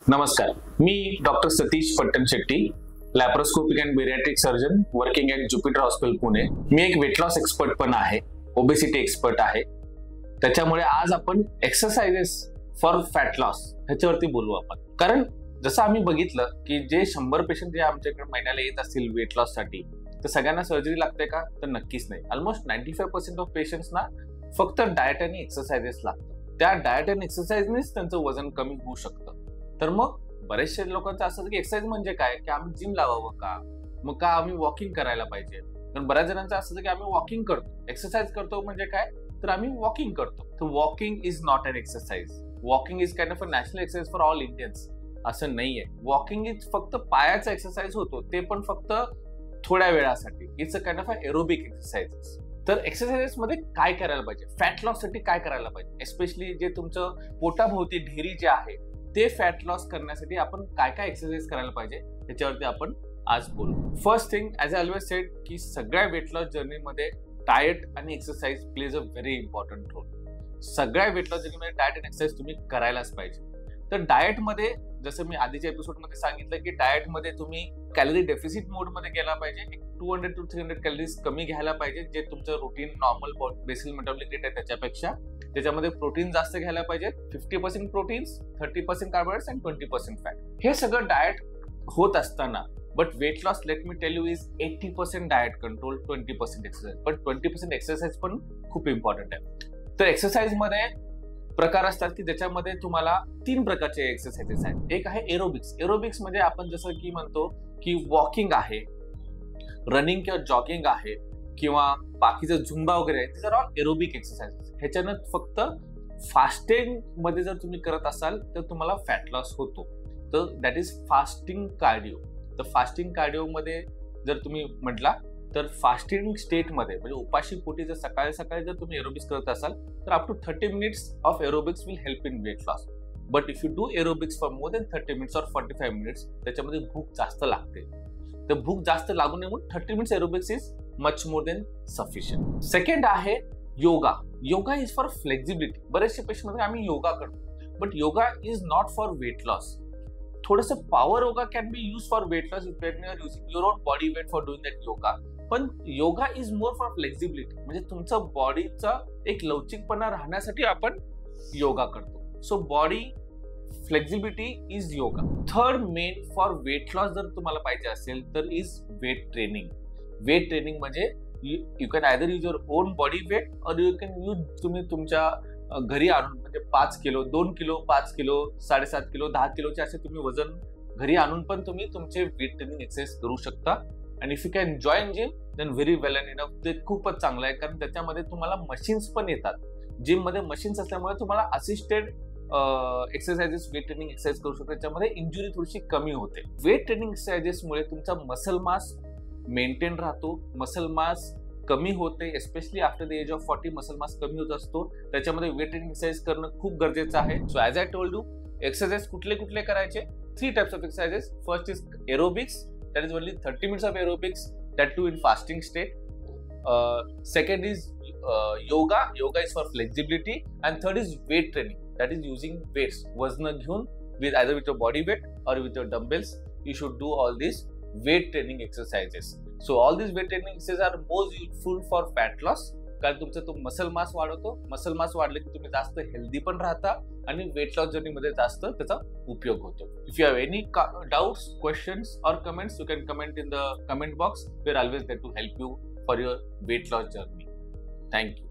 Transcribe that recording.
नमस्कार, मी doctor Satish Pattanshetti, laparoscopic and bariatric surgeon working at Jupiter hospital Pune. मी एक वेट लॉस एक्सपर्ट पण आहे, ओबेसिटी एक्सपर्ट आहे. त्याच्यामुळे आज आपण एक्सरसाइजेस फॉर फॅट लॉस ह्याच्यावरती बोलू आपण. कारण जसं आम्ही बघितलं की जे 100 पेशंट जे आमच्याकडे महिन्याला येत असतील वेट लॉस साठी, तर सगळ्यांना सर्जरी लागते का? तर नक्कीच नाही. ऑलमोस्ट 95% ऑफ पेशंट्सना फक्त डाएट आणि एक्सरसाइजेस लागतात. त्या डाएट आणि एक्सरसाइजनेच त्यांचं वजन कमी होऊ शकतं. तर मग बरेचशे लोकांचं असं की एक्सरसाइज म्हणजे काय, की आम्ही जिम लावावं का, मग का आम्ही वॉकिंग करायला पाहिजे. पण बऱ्याच जणांचं असं की आम्ही वॉकिंग करतो, एक्सरसाइज करतो म्हणजे काय, तर आम्ही वॉकिंग करतो. तर walking is not an exercise. Walking is kind of a national exercise for all Indians. असं नाहीये. वॉकिंग इज फक्त पायाचा एक्सरसाइज होतो, ते पण फक्त थोड्या वेळासाठी. It's a kind of a aerobic exercises. तर एक्सरसाइजेस मध्ये काय करायला पाहिजे, फॅट लॉस साठी काय करायला पाहिजे, एस्पेशली जे तुमचं पोटाभोवती ढेरी जे आहे ते फॅट लॉस करण्यासाठी आपण काय काय एक्सरसाइज करायला पाहिजे याच्यावरती आपण आज बोलू. First thing, as I always said, की सगळ्या वेट लॉस जर्नीमध्ये डाएट आणि exercise plays a very important role. सगळ्या वेट लॉस जर्नीमध्ये डाएट आणि एक्सरसाइज तुम्ही करायलाच पाहिजे. तर डाएटमध्ये जसं मी आधीच्या एपिसोडमध्ये सांगितलं की डाएटमध्ये तुम्ही कॅलरी डेफिसिट मोडमध्ये गेला पाहिजे. 200 to 300 कॅलरीज कमी घ्यायला पाहिजे, जे तुमचं routine normal BECIL metabolic rate आहे त्याच्यापेक्षा. त्याच्यामध्ये प्रोटीन जास्त घ्यायला पाहिजे. 50% प्रोटीन्स, 30% कार्बोहायड्रेट्स अँड 20% फॅट. हे सगळं डाएट होत असताना, but weight loss, let me tell you, is 80% diet control, 20% exercise. But 20% exercise पण खूप इम्पॉर्टंट आहे. तर एक्सरसाइज मध्ये प्रकार असतात की ज्याच्यामध्ये तुम्हाला 3 प्रकारचे एक्सरसाइजेस आहेत. एक आहे एरोबिक्स. एरोबिक्स म्हणजे आपण जसं की म्हणतो की वॉकिंग आहे, रनिंग किंवा जॉगिंग आहे, किंवा बाकीचं झुंबा वगैरे आहे. दिस आर ऑल एरोबिक एक्सरसाइजेस. ह्याच्यानं फक्त फास्टिंग मध्ये जर तुम्ही करत असाल तर तुम्हाला फॅट लॉस होतो. तर दॅट इज फास्टिंग कार्डिओ. तर फास्टिंग कार्डिओ मध्ये जर तुम्ही म्हटला तर फास्टिंग स्टेटमध्ये म्हणजे उपाशी पोटी जर सकाळी सकाळी जर तुम्ही एरोबिक्स करत असाल तर up to 30 minutes of aerobics will help in weight loss. But if you do aerobics for more than 30 minutes or 45 minutes, त्याच्यामध्ये भूक जास्त लागते. तर भूक जास्त लागू नये म्हणून 30 minutes aerobics is much more than sufficient. Second आहे yoga. Yoga is for flexibility. बरेचसे पेशंट मध्ये आम्ही योगा करतो, but yoga is not for weight loss. थोडंसं power yoga can be use for weight loss if you are using your own body weight for doing that yoga. पण yoga is more for flexibility, म्हणजे तुमचं बॉडीचा एक लवचिकपणा राहण्यासाठी आपण yoga करतो. So body flexibility is yoga. Third main for weight loss जर तुम्हाला पाहिजे असेल तर is weight training. Weight training म्हणजे you can either use your own body weight or you can use, तुम्ही तुमच्या घरी आणून, म्हणजे 5 किलो, 2 किलो, 5 किलो, 7.5 किलो, 10 किलोचे असे तुम्ही वजन घरी आणून पण तुम्ही तुमचे वेट ट्रेनिंग एक्सरसाइज करू शकता. आणि if you can join gym then very well and enough. ते खूपच चांगलं आहे, कारण त्याच्यामध्ये तुम्हाला मशीन्स पण येतात. जिम मध्ये मशीन्स असल्यामुळे तुम्हाला assisted exercises, weight training exercise करू शकता. त्याच्यामध्ये इंजुरी थोडीशी कमी होते. वेट ट्रेनिंग एक्सरसाइजेसमुळे तुमचा मसल मास मेंटेन राहतो, मसल मास कमी होते. Especially after the age of 40 muscle mass कमी होत असतो. त्याच्यामध्ये वेट ट्रेनिंग एक्सरसाइज करणं खूप गरजेचं आहे. So as I told you, exercise कुठले कुठले करायचे? 3 types of exercises. First is aerobics, that is only 30 minutes of aerobics, that too in fasting state. Second is yoga. Yoga is for flexibility. And third is weight training, that is using weights. वजन घेऊन, with either with your body weight or with your dumbbells, you should do all these weight training exercises. So all these weight training exercises are most useful for fat loss, कारण तुमचा तो muscle mass वाढवतो. Muscle mass वाढले की तुम्ही जास्त healthy पण राहता आणि वेट लॉस जर्नीमध्ये जास्त त्याचा उपयोग होतो. If you have any doubts, questions or comments, you can comment in the comment box. We are always there to help you for your weight loss journey. Thank you.